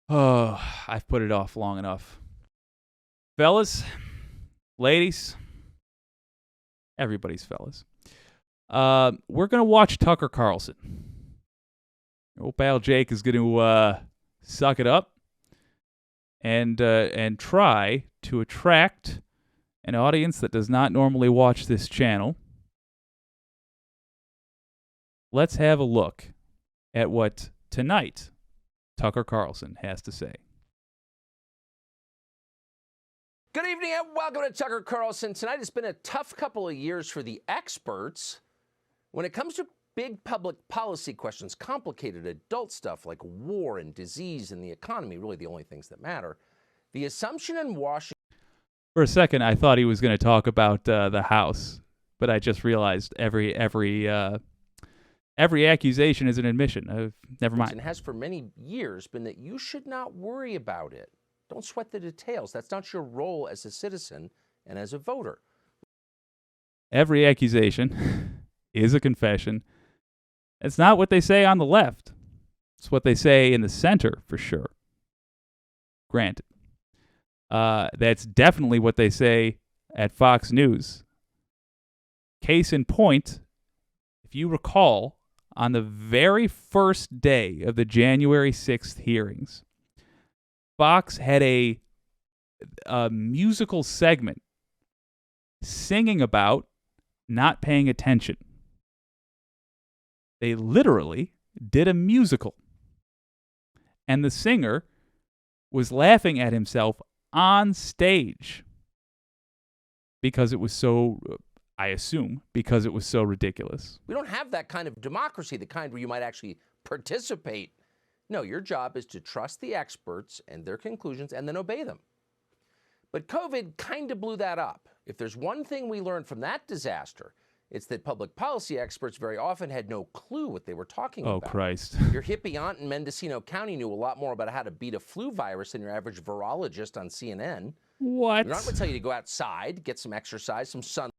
Oh, I've put it off long enough. Fellas, ladies, everybody's fellas. We're going to watch Tucker Carlson. Old pal Jake is going to suck it up and try to attract an audience that does not normally watch this channel. Let's have a look at what tonight Tucker Carlson has to say. Good evening and welcome to Tucker Carlson. Tonight has been a tough couple of years for the experts. When it comes to big public policy questions, complicated adult stuff like war and disease and the economy, really the only things that matter, the assumption in Washington... For a second, I thought he was going to talk about the House, but I just realized every accusation is an admission. Never mind. ...and has for many years been that you should not worry about it. Don't sweat the details. That's not your role as a citizen and as a voter. Every accusation is a confession. It's not what they say on the left. It's what they say in the center, for sure. Granted. That's definitely what they say at Fox News. Case in point, if you recall, on the very first day of the January 6th hearings, Fox had a musical segment singing about not paying attention. They literally did a musical. And the singer was laughing at himself on stage because it was so, I assume, because it was so ridiculous. We don't have that kind of democracy, the kind where you might actually participate. No, your job is to trust the experts and their conclusions and then obey them. But COVID kind of blew that up. If there's one thing we learned from that disaster, it's that public policy experts very often had no clue what they were talking about. Oh, Christ. Your hippie aunt in Mendocino County knew a lot more about how to beat a flu virus than your average virologist on CNN. What? Your aunt would tell you to go outside, get some exercise, some sun.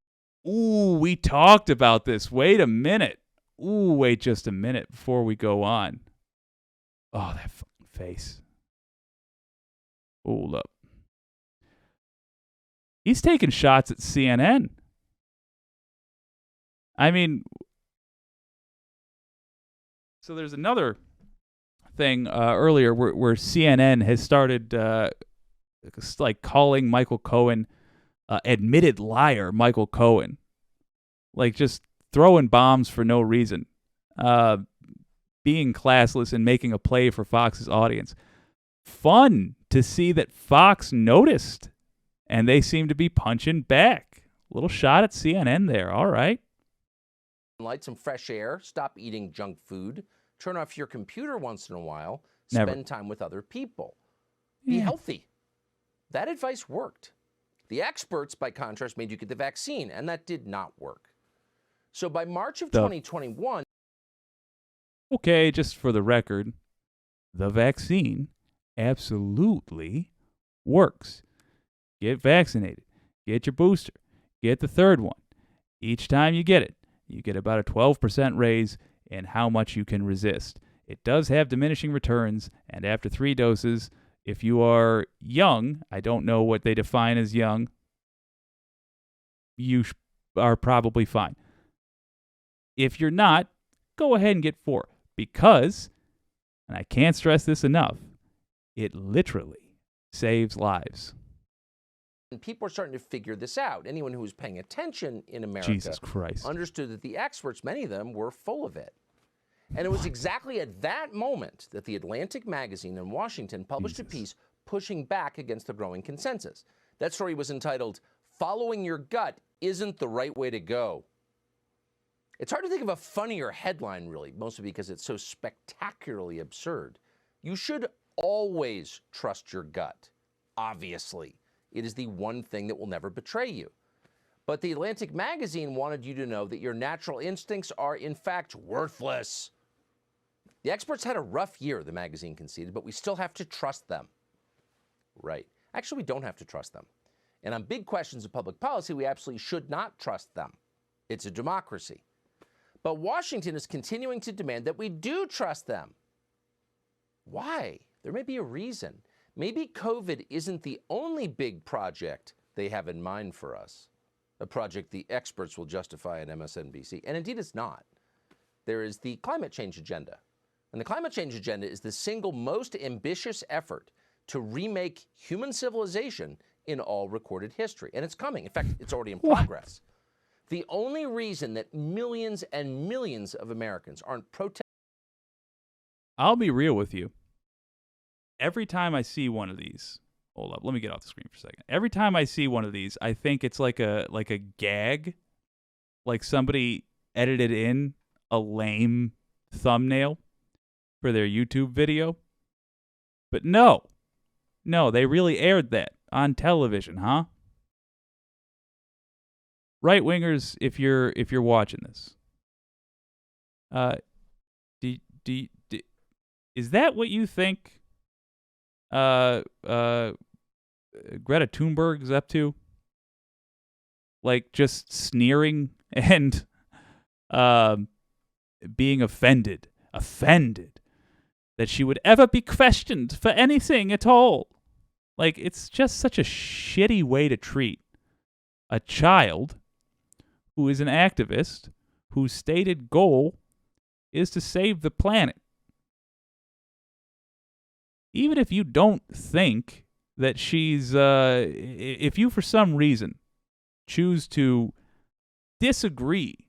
Ooh, we talked about this. Wait a minute. Ooh, wait just a minute before we go on. Oh, that fucking face. Hold up. He's taking shots at CNN. I mean, so there's another thing earlier where CNN has started like calling Michael Cohen admitted liar Michael Cohen. Like just throwing bombs for no reason. Being classless and making a play for Fox's audience. Fun to see that Fox noticed, and they seem to be punching back. Little shot at CNN there. All right. Light, some fresh air, stop eating junk food, turn off your computer once in a while, Never. spend time with other people. Be healthy. That advice worked. The experts, by contrast, made you get the vaccine, and that did not work. So by March of 2021... Okay, just for the record, the vaccine absolutely works. Get vaccinated. Get your booster. Get the third one. Each time you get it, you get about a 12% raise in how much you can resist. It does have diminishing returns, and after 3 doses, if you are young, I don't know what they define as young, you are probably fine. If you're not, go ahead and get 4. Because, and I can't stress this enough, it literally saves lives. And people are starting to figure this out. Anyone who was paying attention in America Jesus Christ. understood that the experts, many of them, were full of it. And it was exactly at that moment that the Atlantic magazine in Washington published a piece pushing back against the growing consensus. That story was entitled, "Following Your Gut Isn't the Right Way to Go." It's hard to think of a funnier headline, really, mostly because it's so spectacularly absurd. You should always trust your gut, obviously. It is the one thing that will never betray you. But the Atlantic magazine wanted you to know that your natural instincts are, in fact, worthless. The experts had a rough year, the magazine conceded, but we still have to trust them. Right. Actually, we don't have to trust them. And on big questions of public policy, we absolutely should not trust them. It's a democracy. But Washington is continuing to demand that we do trust them. Why? there may be a reason. Maybe COVID isn't the only big project they have in mind for us, a project the experts will justify on MSNBC. And indeed, it's not. There is the climate change agenda. And the climate change agenda is the single most ambitious effort to remake human civilization in all recorded history. And it's coming. In fact, it's already in progress. The only reason that millions and millions of Americans aren't protesting. I'll be real with you. Every time I see one of these, hold up, let me get off the screen for a second. Every time I see one of these, I think it's like a gag, like somebody edited in a lame thumbnail for their YouTube video. But no, they really aired that on television, huh? Right wingers, if you're watching this, is that what you think Greta Thunberg is up to? Like just sneering and being offended that she would ever be questioned for anything at all. Like, it's just such a shitty way to treat a child who is an activist whose stated goal is to save the planet. Even if you don't think that she's, if you for some reason choose to disagree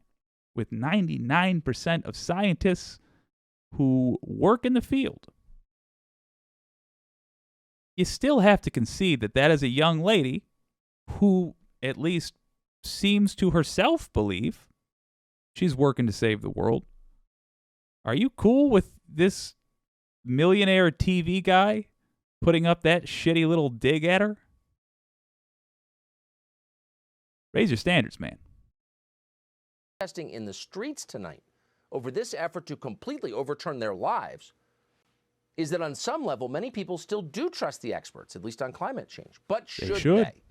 with 99% of scientists who work in the field, you still have to concede that that is a young lady who at least seems to herself believe she's working to save the world. Are you cool with this millionaire TV guy putting up that shitty little dig at her? Raise your standards, man. Protesting in the streets tonight over this effort to completely overturn their lives is that on some level, many people still do trust the experts, at least on climate change. But should they?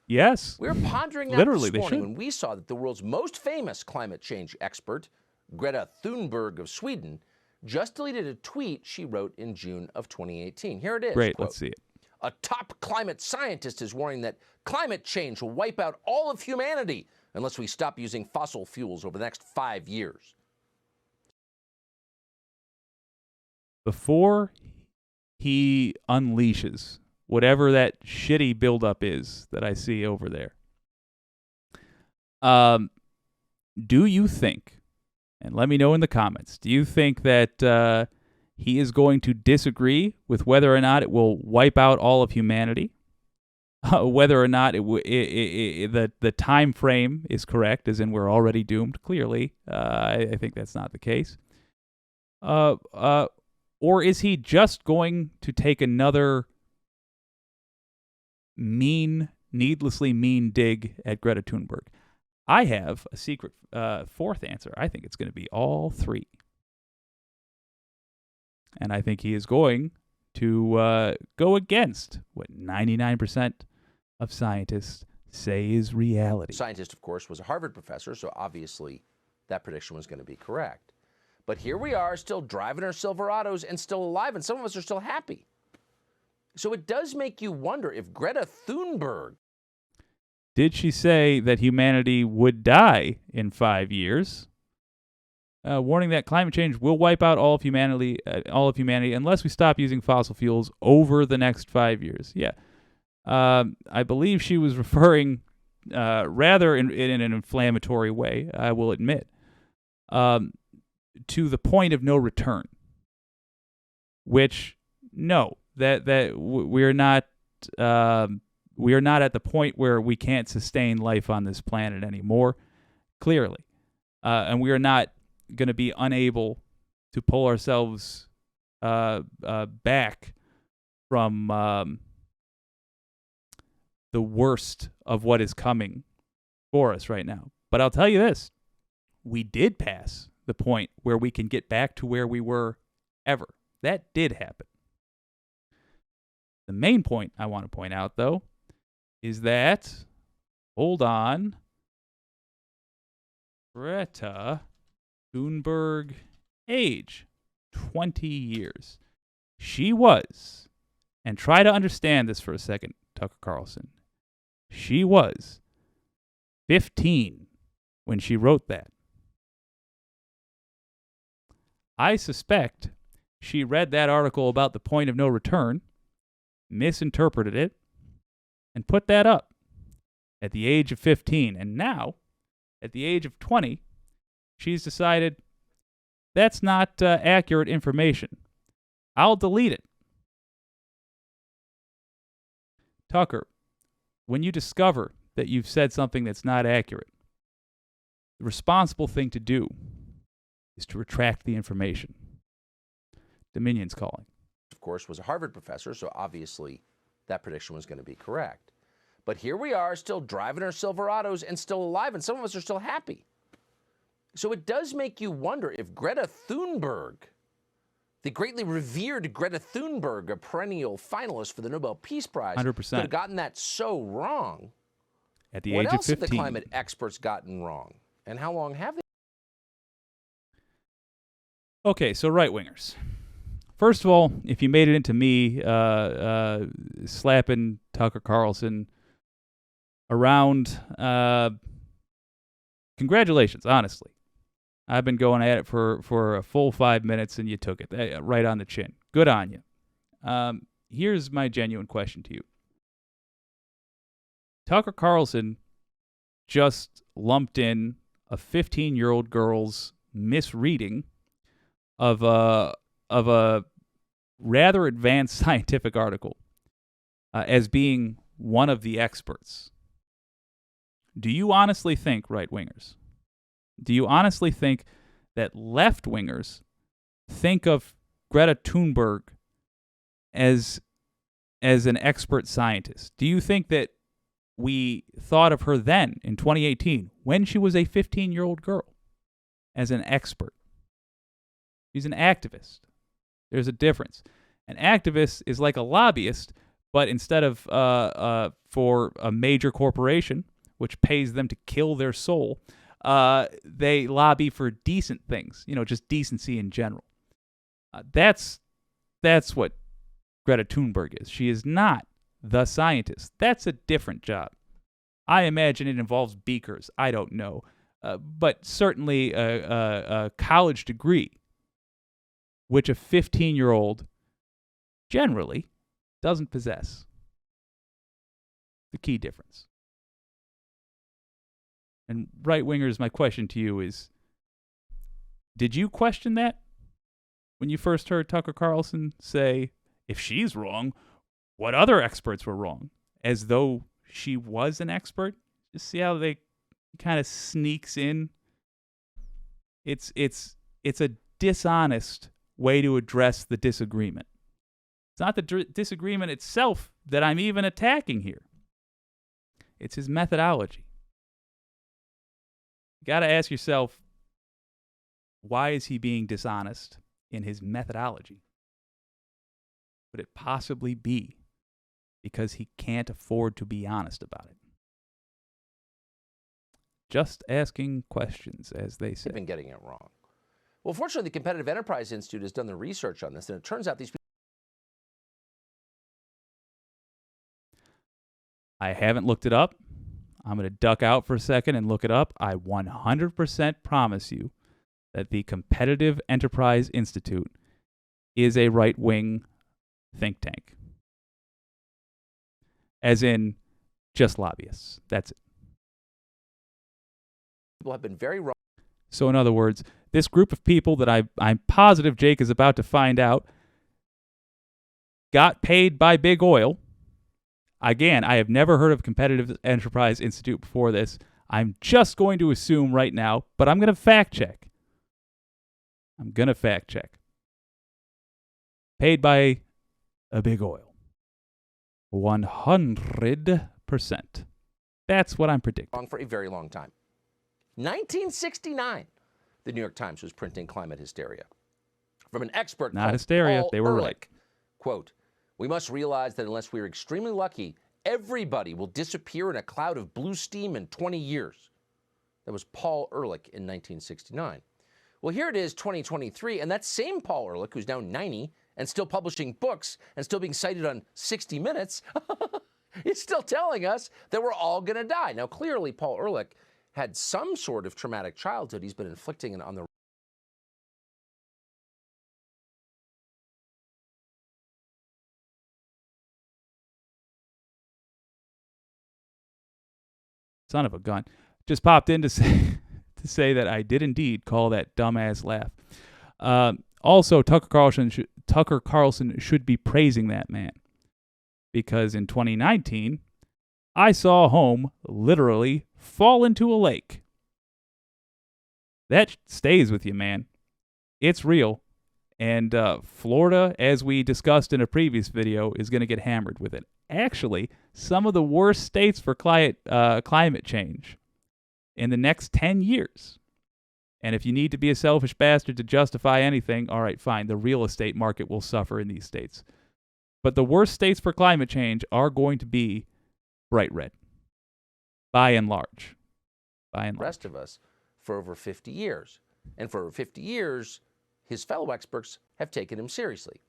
Yes. We were pondering that Literally, this morning when we saw that the world's most famous climate change expert, Greta Thunberg of Sweden, just deleted a tweet she wrote in June of 2018. Here it is. Great, quote, let's see it. A top climate scientist is warning that climate change will wipe out all of humanity unless we stop using fossil fuels over the next 5 years. Before he unleashes whatever that shitty buildup is that I see over there, do you think, and let me know in the comments, do you think that he is going to disagree with whether or not it will wipe out all of humanity? Whether or not the time frame is correct, as in we're already doomed, clearly. I think that's not the case. Or is he just going to take another needlessly mean dig at Greta Thunberg? I have a secret fourth answer. I think it's going to be all three. And I think he is going to go against what 99% of scientists say is reality. Scientist, of course, was a Harvard professor, so obviously that prediction was going to be correct. But here we are, still driving our Silverados and still alive, and some of us are still happy. So it does make you wonder if Greta Thunberg... Did she say that humanity would die in 5 years? Warning that climate change will wipe out all of humanity unless we stop using fossil fuels over the next 5 years. Yeah. I believe she was referring rather in an inflammatory way, I will admit, to the point of no return, which, no, that we're not at the point where we can't sustain life on this planet anymore, clearly. And we are not going to be unable to pull ourselves back from the worst of what is coming for us right now. But I'll tell you this, we did pass the point where we can get back to where we were ever. That did happen. The main point I want to point out, though, is that, hold on, Greta Thunberg age, 20 years. She was, and try to understand this for a second, Tucker Carlson. She was 15 when she wrote that. I suspect she read that article about the point of no return, misinterpreted it, and put that up at the age of 15. And now, at the age of 20, she's decided that's not accurate information. I'll delete it. Tucker, when you discover that you've said something that's not accurate, the responsible thing to do is to retract the information. Dominion's calling. Of course, was a Harvard professor, so obviously that prediction was going to be correct. But here we are, still driving our Silverados and still alive, and some of us are still happy. So it does make you wonder if Greta Thunberg, the greatly revered Greta Thunberg, a perennial finalist for the Nobel Peace Prize, 100%. could have gotten that so wrong. At the What age of else have 15. the climate experts gotten wrong? And how long have they? Okay, so right-wingers. First of all, if you made it into me slapping Tucker Carlson around, congratulations, honestly. I've been going at it for a full 5 minutes, and you took it right on the chin. Good on you. Here's my genuine question to you. Tucker Carlson just lumped in a 15-year-old girl's misreading of a rather advanced scientific article as being one of the experts. Do you honestly think, right-wingers, do you honestly think that left-wingers think of Greta Thunberg as an expert scientist? Do you think that we thought of her then, in 2018, when she was a 15-year-old girl, as an expert? She's an activist. There's a difference. An activist is like a lobbyist, but instead of for a major corporation, which pays them to kill their soul, they lobby for decent things, just decency in general. That's what Greta Thunberg is. She is not the scientist. That's a different job. I imagine it involves beakers. I don't know. But certainly a college degree, which a 15-year-old generally doesn't possess. The key difference. And right-wingers, my question to you is, did you question that when you first heard Tucker Carlson say, if she's wrong, what other experts were wrong? As though she was an expert? Just see how they kind of sneaks in? It's a dishonest way to address the disagreement. It's not the disagreement itself that I'm even attacking here. It's his methodology. You got to ask yourself, why is he being dishonest in his methodology? Could it possibly be because he can't afford to be honest about it? Just asking questions, as they say. They've been getting it wrong. Well, fortunately, the Competitive Enterprise Institute has done the research on this, and it turns out these people. I haven't looked it up. I'm going to duck out for a second and look it up. I 100% promise you that the Competitive Enterprise Institute is a right-wing think tank. As in, just lobbyists. That's it. People have been very wrong. So in other words, this group of people that I'm positive Jake is about to find out got paid by big oil. Again, I have never heard of Competitive Enterprise Institute before this. I'm just going to assume right now, but I'm going to fact check. Paid by a big oil. 100%. That's what I'm predicting. For a very long time. 1969, the New York Times was printing climate hysteria. From an expert Not called hysteria, Paul they were Ehrlich. right. Quote, we must realize that unless we are extremely lucky, everybody will disappear in a cloud of blue steam in 20 years. That was Paul Ehrlich in 1969. Well, here it is, 2023, and that same Paul Ehrlich, who's now 90 and still publishing books and still being cited on 60 Minutes, it's still telling us that we're all going to die. Now, clearly, Paul Ehrlich had some sort of traumatic childhood he's been inflicting on the son of a gun. Just popped in to say that I did indeed call that dumbass laugh. Also, Tucker Carlson should be praising that man, because in 2019, I saw a home literally fall into a lake. That stays with you, man. It's real. And Florida, as we discussed in a previous video, is going to get hammered with it. Actually, some of the worst states for climate change in the next 10 years. And if you need to be a selfish bastard to justify anything, all right, fine. The real estate market will suffer in these states. But the worst states for climate change are going to be bright red, by and large. The rest of us for over 50 years. And for over 50 years, his fellow experts have taken him seriously.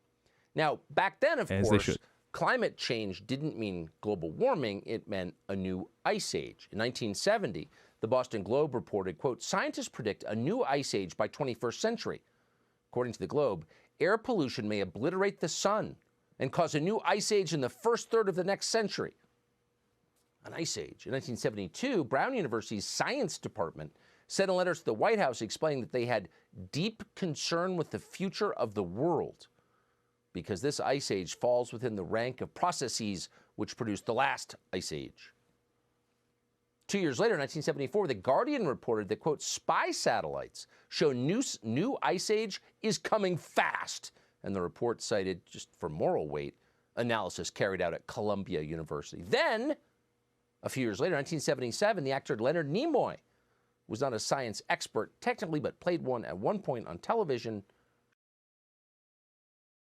Now, back then, of course, climate change didn't mean global warming. It meant a new ice age. In 1970, the Boston Globe reported, quote, "Scientists predict a new ice age by 21st century. According to the Globe, air pollution may obliterate the sun and cause a new ice age in the first third of the next century." An ice age. In 1972, Brown University's science department sent a letter to the White House explaining that they had deep concern with the future of the world because this ice age falls within the rank of processes which produced the last ice age. 2 years later, in 1974, The Guardian reported that, quote, "spy satellites show new ice age is coming fast." And the report cited, just for moral weight, analysis carried out at Columbia University. Then, a few years later, 1977, the actor Leonard Nimoy was not a science expert technically, but played one at one point on television.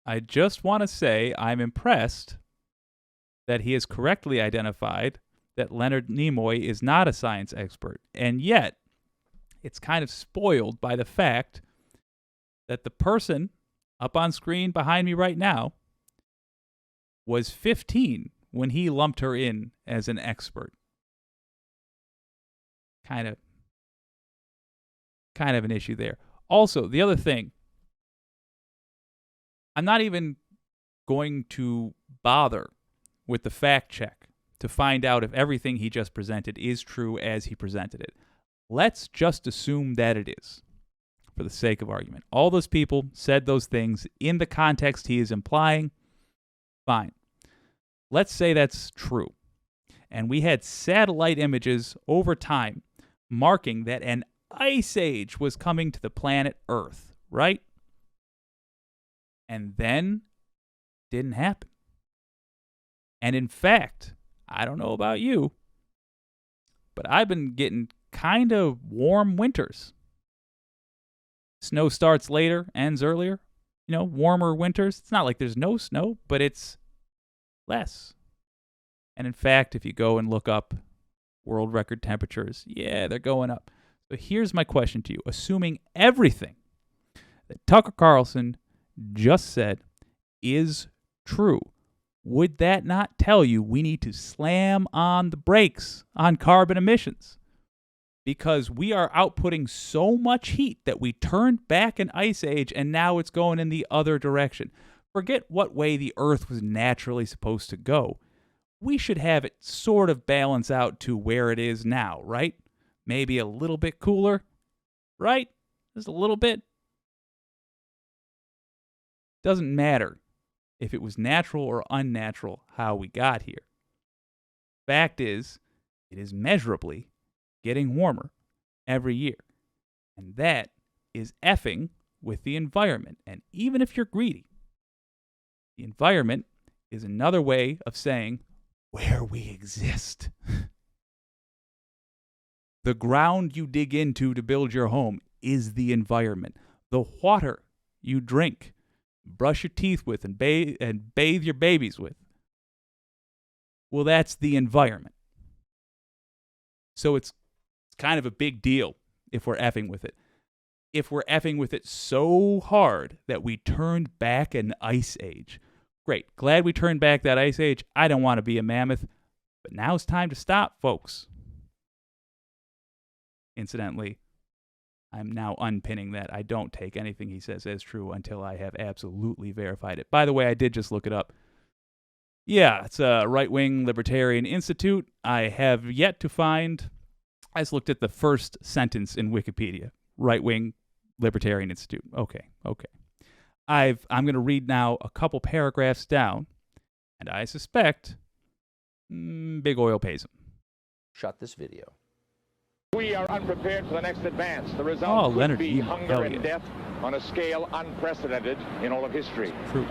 I just want to say I'm impressed that he has correctly identified that Leonard Nimoy is not a science expert. And yet, it's kind of spoiled by the fact that the person up on screen behind me right now was 15 when he lumped her in as an expert. Kind of an issue there. Also, the other thing, I'm not even going to bother with the fact check to find out if everything he just presented is true as he presented it. Let's just assume that it is, for the sake of argument. All those people said those things in the context he is implying. Fine. Let's say that's true. And we had satellite images over time marking that an ice age was coming to the planet Earth, right? And then didn't happen. And in fact, I don't know about you, but I've been getting kind of warm winters. Snow starts later, ends earlier. You know, warmer winters. It's not like there's no snow, but it's less. And in fact, if you go and look up world record temperatures, yeah, they're going up. So here's my question to you. Assuming everything that Tucker Carlson just said is true, would that not tell you we need to slam on the brakes on carbon emissions? Because we are outputting so much heat that we turned back an ice age and now it's going in the other direction. Forget what way the Earth was naturally supposed to go. We should have it sort of balance out to where it is now, right? Maybe a little bit cooler, right? Just a little bit. Doesn't matter if it was natural or unnatural how we got here. Fact is, it is measurably getting warmer every year. And that is effing with the environment. And even if you're greedy, the environment is another way of saying where we exist. The ground you dig into to build your home is the environment. The water you drink, brush your teeth with, and bathe your babies with, well, that's the environment. So it's kind of a big deal if we're effing with it. if we're effing with it so hard that we turned back an ice age. Great. Glad we turned back that ice age. I don't want to be a mammoth, but now it's time to stop, folks. Incidentally, I'm now unpinning that. I don't take anything he says as true until I have absolutely verified it. By the way, I did just look it up. Yeah, it's a right-wing libertarian institute. I have yet to find... I just looked at the first sentence in Wikipedia. Right-wing libertarian institute. Okay. I'm going to read now a couple paragraphs down, and I suspect Big Oil pays him. Shot this video. We are unprepared for the next advance. The result could be hunger and death on a scale unprecedented in all of history. True.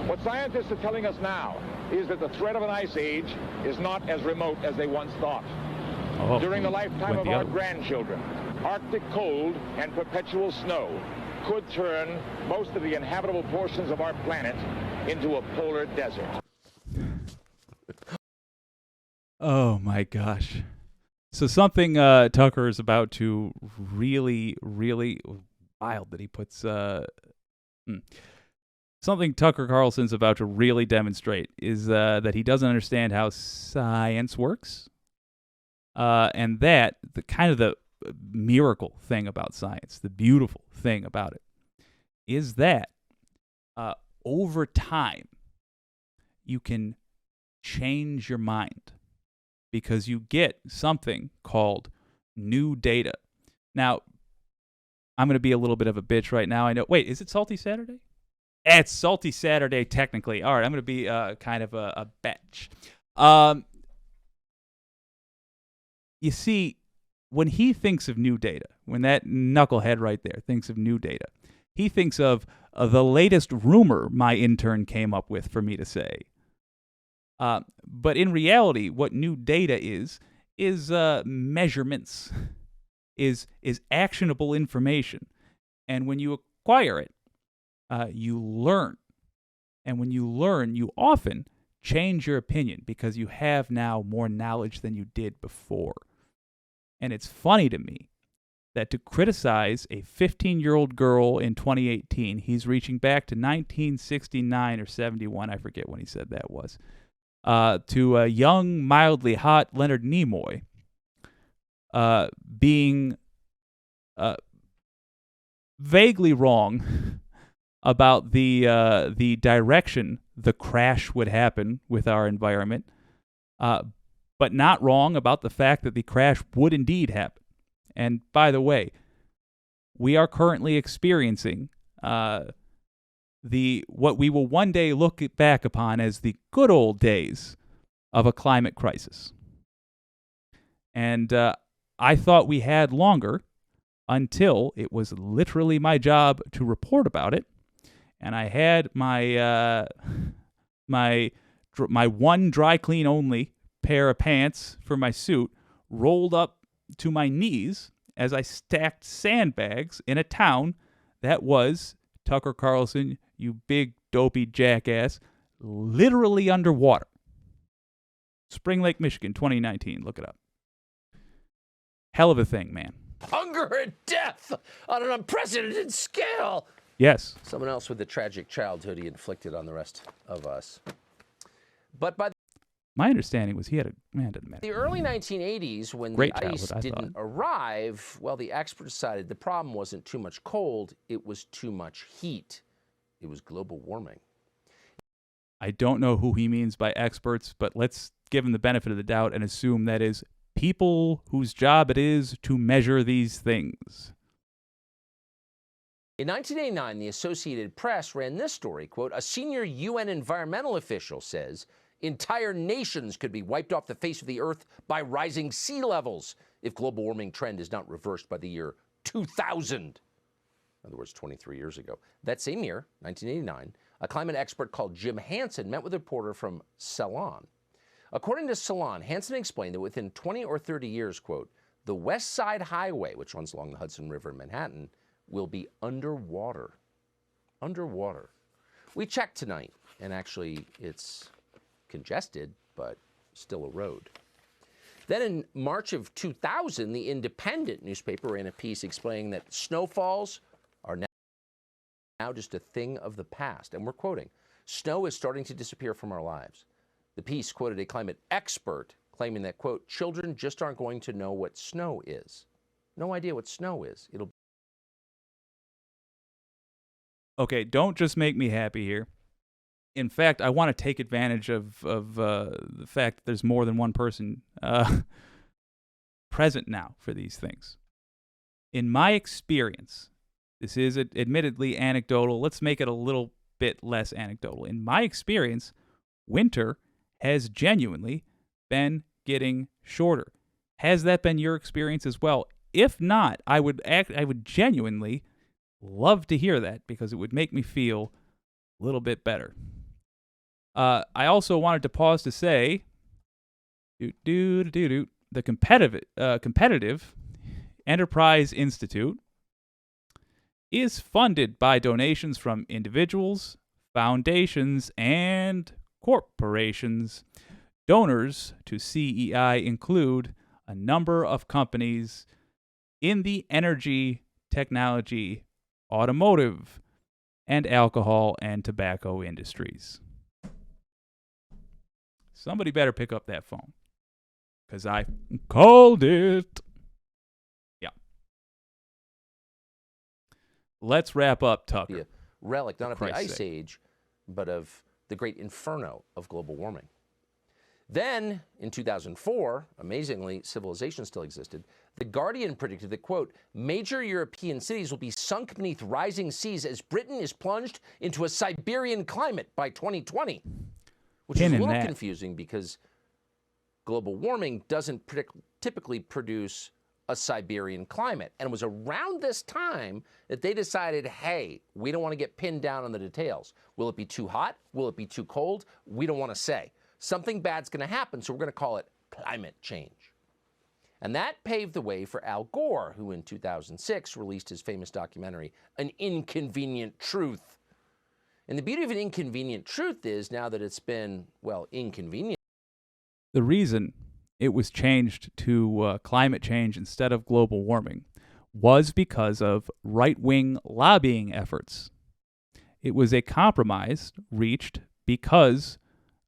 What scientists are telling us now is that the threat of an ice age is not as remote as they once thought. During the lifetime of our grandchildren, Arctic cold and perpetual snow could turn most of the inhabitable portions of our planet into a polar desert. Oh my gosh. So something Tucker is about to really wild that he puts... Something Tucker Carlson's about to really demonstrate is that he doesn't understand how science works. And that, the miracle thing about science, the beautiful thing about it, is that over time, you can change your mind because you get something called new data. Now, I'm going to be a little bit of a bitch right now. I know. Wait, is it Salty Saturday? It's Salty Saturday, technically. All right, I'm going to be kind of a bitch. You see, when he thinks of new data, when that knucklehead right there thinks of new data, he thinks of the latest rumor my intern came up with for me to say. But in reality, what new data is measurements, is actionable information. And when you acquire it, you learn. And when you learn, you often change your opinion because you have now more knowledge than you did before. And it's funny to me that to criticize a 15-year-old girl in 2018, he's reaching back to 1969 or 71, I forget when he said that was, to a young, mildly hot Leonard Nimoy being vaguely wrong about the direction the crash would happen with our environment, but not wrong about the fact that the crash would indeed happen. And by the way, we are currently experiencing what we will one day look back upon as the good old days of a climate crisis. And I thought we had longer until it was literally my job to report about it. And I had my one dry clean only pair of pants for my suit rolled up to my knees as I stacked sandbags in a town that was, Tucker Carlson, you big dopey jackass, literally underwater. Spring Lake, Michigan, 2019. Look it up. Hell of a thing, man. Hunger and death on an unprecedented scale. Yes. Someone else with the tragic childhood he inflicted on the rest of us. But by my understanding was he had the early 1980s, when great the ice childhood, didn't arrive, well, the experts decided the problem wasn't too much cold, it was too much heat. It was global warming. I don't know who he means by experts, but let's give him the benefit of the doubt and assume that is people whose job it is to measure these things. In 1989, the Associated Press ran this story, quote, a senior UN environmental official says entire nations could be wiped off the face of the earth by rising sea levels if global warming trend is not reversed by the year 2000. In other words, 23 years ago. That same year, 1989, a climate expert called Jim Hansen met with a reporter from Ceylon. According to Ceylon, Hansen explained that within 20 or 30 years, quote, the West Side Highway, which runs along the Hudson River in Manhattan, will be underwater. Underwater. We checked tonight, and actually it's congested, but still a road. Then in March of 2000, the Independent newspaper ran a piece explaining that snowfalls are now just a thing of the past. And we're quoting, "Snow is starting to disappear from our lives." The piece quoted a climate expert claiming that, quote, "Children just aren't going to know what snow is." No idea what snow is. It'll. Okay, don't just make me happy here. In fact, I want to take advantage of the fact that there's more than one person present now for these things. In my experience, this is admittedly anecdotal. Let's make it a little bit less anecdotal. In my experience, winter has genuinely been getting shorter. Has that been your experience as well? If not, I would genuinely love to hear that, because it would make me feel a little bit better. I also wanted to pause to say, the Competitive Enterprise Institute is funded by donations from individuals, foundations, and corporations. Donors to CEI include a number of companies in the energy, technology, automotive, and alcohol and tobacco industries. Somebody better pick up that phone, because I called it. Yeah. Let's wrap up, Tucker. Be a relic, not of the Ice Age, but of the great inferno of global warming. Then, in 2004, amazingly, civilization still existed. The Guardian predicted that, quote, "Major European cities will be sunk beneath rising seas as Britain is plunged into a Siberian climate by 2020. Which is a little confusing, because global warming doesn't typically produce a Siberian climate. And it was around this time that they decided, hey, we don't want to get pinned down on the details. Will it be too hot? Will it be too cold? We don't want to say. Something bad's going to happen, so we're going to call it climate change. And that paved the way for Al Gore, who in 2006 released his famous documentary, An Inconvenient Truth. And the beauty of An Inconvenient Truth is, now that it's been, well, inconvenient. The reason it was changed to climate change instead of global warming was because of right-wing lobbying efforts. It was a compromise reached because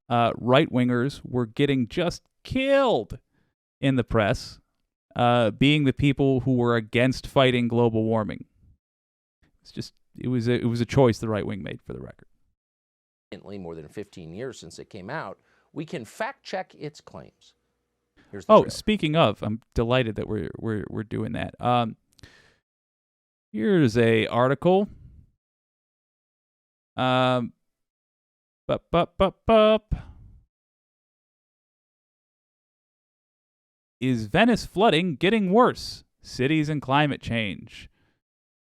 right-wingers were getting just killed in the press, being the people who were against fighting global warming. It was a choice the right wing made, for the record. More than 15 years since it came out, we can fact check its claims. Speaking of, I'm delighted that we're doing that. Here's a article. Is Venice flooding getting worse? Cities and climate change,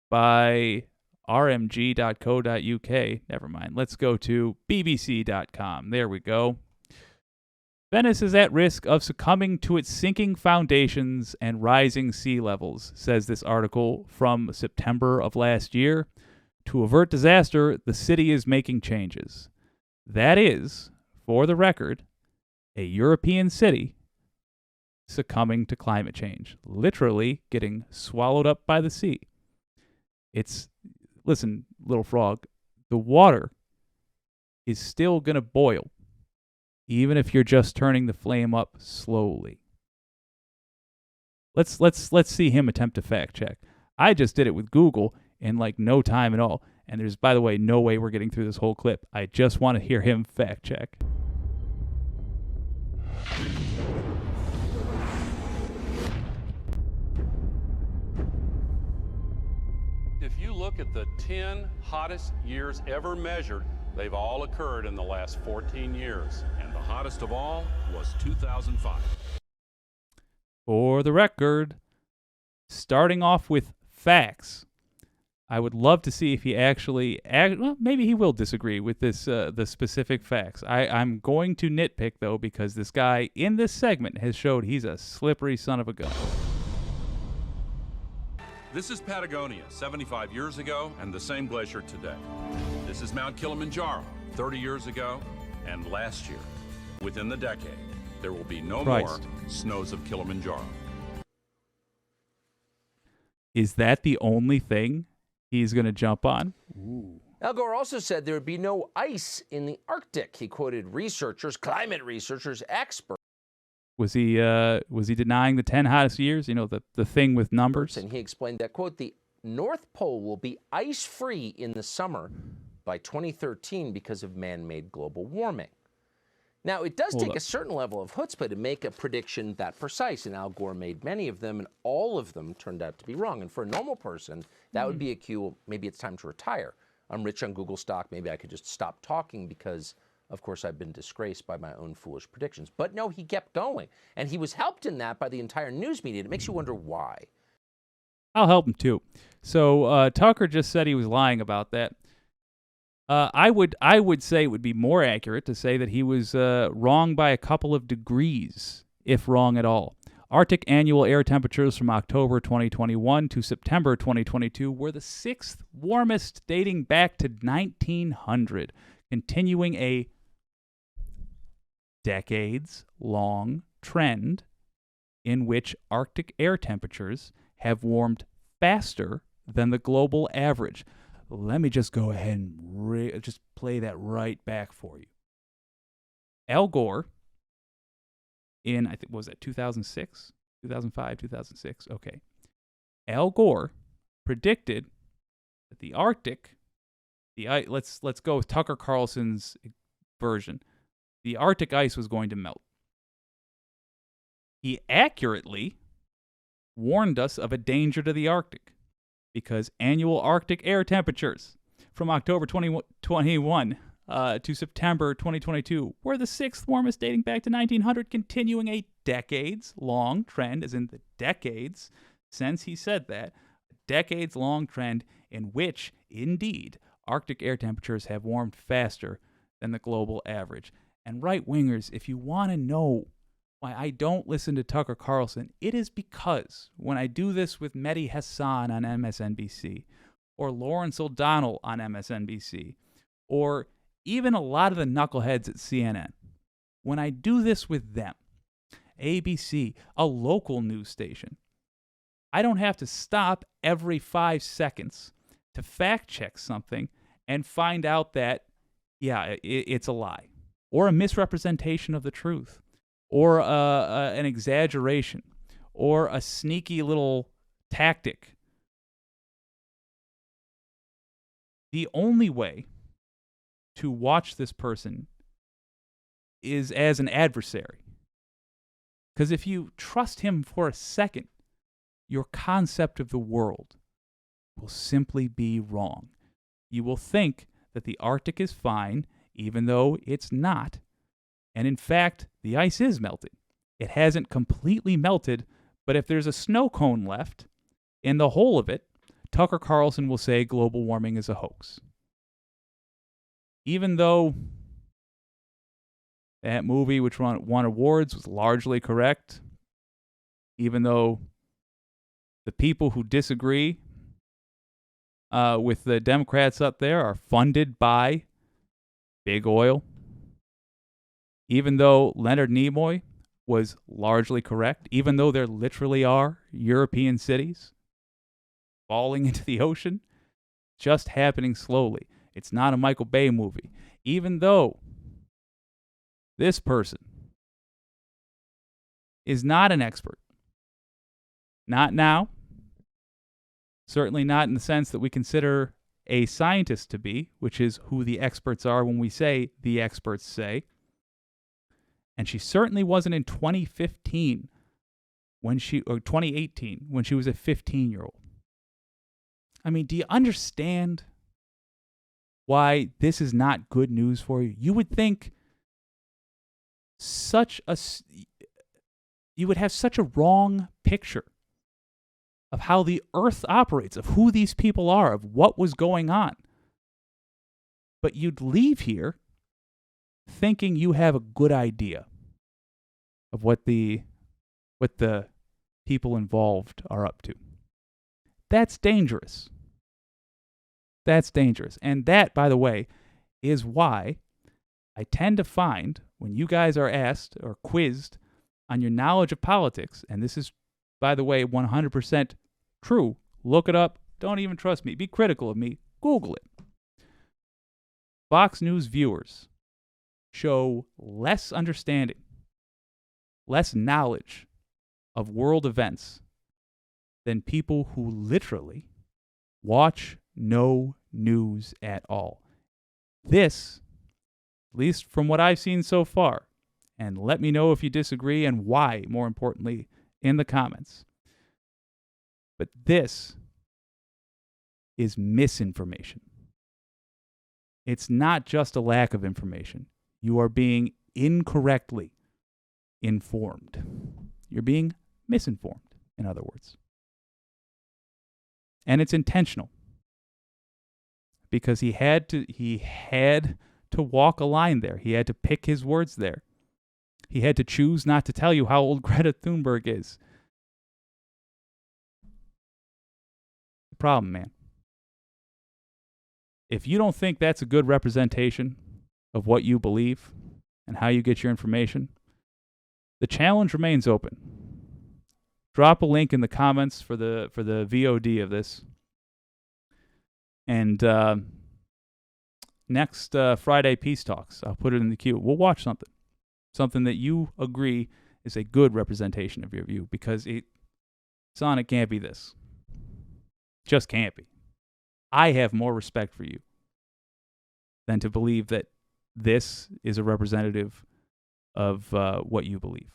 by rmg.co.uk. Never mind. Let's go to bbc.com. There we go. Venice is at risk of succumbing to its sinking foundations and rising sea levels, says this article from September of last year. To avert disaster, the city is making changes. That is, for the record, a European city succumbing to climate change, literally getting swallowed up by the sea. Listen, little frog, the water is still going to boil, even if you're just turning the flame up slowly. Let's see him attempt to fact check. I just did it with Google in like no time at all. And there's, by the way, no way we're getting through this whole clip. I just want to hear him fact check. If you look at the 10 hottest years ever measured, they've all occurred in the last 14 years. And the hottest of all was 2005. For the record, starting off with facts, I would love to see if he actually, well, maybe he will disagree with this, the specific facts. I'm going to nitpick, though, because this guy in this segment has showed he's a slippery son of a gun. This is Patagonia, 75 years ago, and the same glacier today. This is Mount Kilimanjaro, 30 years ago, and last year. Within the decade, there will be no Christ. more snows of Kilimanjaro. Is that the only thing he's going to jump on? Ooh. Al Gore also said there would be no ice in the Arctic. He quoted researchers, climate researchers, experts. Was he denying the 10 hottest years? You know, the thing with numbers? And he explained that, quote, the North Pole will be ice-free in the summer by 2013 because of man-made global warming. Now, it does take a certain level of chutzpah to make a prediction that precise, and Al Gore made many of them, and all of them turned out to be wrong. And for a normal person, that would be a cue, maybe it's time to retire. I'm rich on Google stock, maybe I could just stop talking because, of course, I've been disgraced by my own foolish predictions. But no, he kept going, and he was helped in that by the entire news media. It makes you wonder why. I'll help him, too. So Tucker just said he was lying about that. I would say it would be more accurate to say that he was wrong by a couple of degrees, if wrong at all. Arctic annual air temperatures from October 2021 to September 2022 were the sixth warmest dating back to 1900, continuing a decades-long trend in which Arctic air temperatures have warmed faster than the global average. Let me just go ahead and just play that right back for you. Al Gore, in, I think, was that 2006? 2005, 2006? Okay. Al Gore predicted that the Arctic, let's go with Tucker Carlson's version, the Arctic ice was going to melt. He accurately warned us of a danger to the Arctic, because annual Arctic air temperatures from October 2021 to September 2022 were the sixth warmest dating back to 1900, continuing a decades-long trend, as in the decades since he said that, a decades-long trend in which, indeed, Arctic air temperatures have warmed faster than the global average. And right-wingers, if you want to know why I don't listen to Tucker Carlson, it is because when I do this with Mehdi Hassan on MSNBC, or Lawrence O'Donnell on MSNBC, or even a lot of the knuckleheads at CNN, when I do this with them, ABC, a local news station, I don't have to stop every 5 seconds to fact check something and find out that, yeah, it's a lie, or a misrepresentation of the truth, or an exaggeration, or a sneaky little tactic. The only way to watch this person is as an adversary. Because if you trust him for a second, your concept of the world will simply be wrong. You will think that the Arctic is fine, even though it's not. And in fact, the ice is melting. It hasn't completely melted, but if there's a snow cone left in the whole of it, Tucker Carlson will say global warming is a hoax. Even though that movie, which won awards, was largely correct, even though the people who disagree with the Democrats up there are funded by big oil, even though Leonard Nimoy was largely correct, even though there literally are European cities falling into the ocean, just happening slowly. It's not a Michael Bay movie. Even though this person is not an expert, not now, certainly not in the sense that we consider a scientist to be, which is who the experts are when we say the experts say. And she certainly wasn't in 2015 or 2018 when she was a 15-year-old. I mean, do you understand why this is not good news for you? You would think you would have such a wrong picture of how the earth operates, of who these people are, of what was going on. But you'd leave here thinking you have a good idea of what the people involved are up to. That's dangerous. That's dangerous. And that, by the way, is why I tend to find when you guys are asked or quizzed on your knowledge of politics, and this is, by the way, 100% true, look it up. Don't even trust me. Be critical of me. Google it. Fox News viewers show less understanding, less knowledge of world events than people who literally watch no news at all. This, at least from what I've seen so far, and let me know if you disagree and why, more importantly, in the comments. But this is misinformation. It's not just a lack of information. You are being incorrectly informed. You're being misinformed, in other words. And it's intentional. Because he had to walk a line there. He had to pick his words there. He had to choose not to tell you how old Greta Thunberg is. The problem, man. If you don't think that's a good representation of what you believe and how you get your information, the challenge remains open. Drop a link in the comments for the VOD of this. And next Friday Peace Talks, I'll put it in the queue. We'll watch something that you agree is a good representation of your view, because it can't be this. Just can't be. I have more respect for you than to believe that this is a representative of what you believe.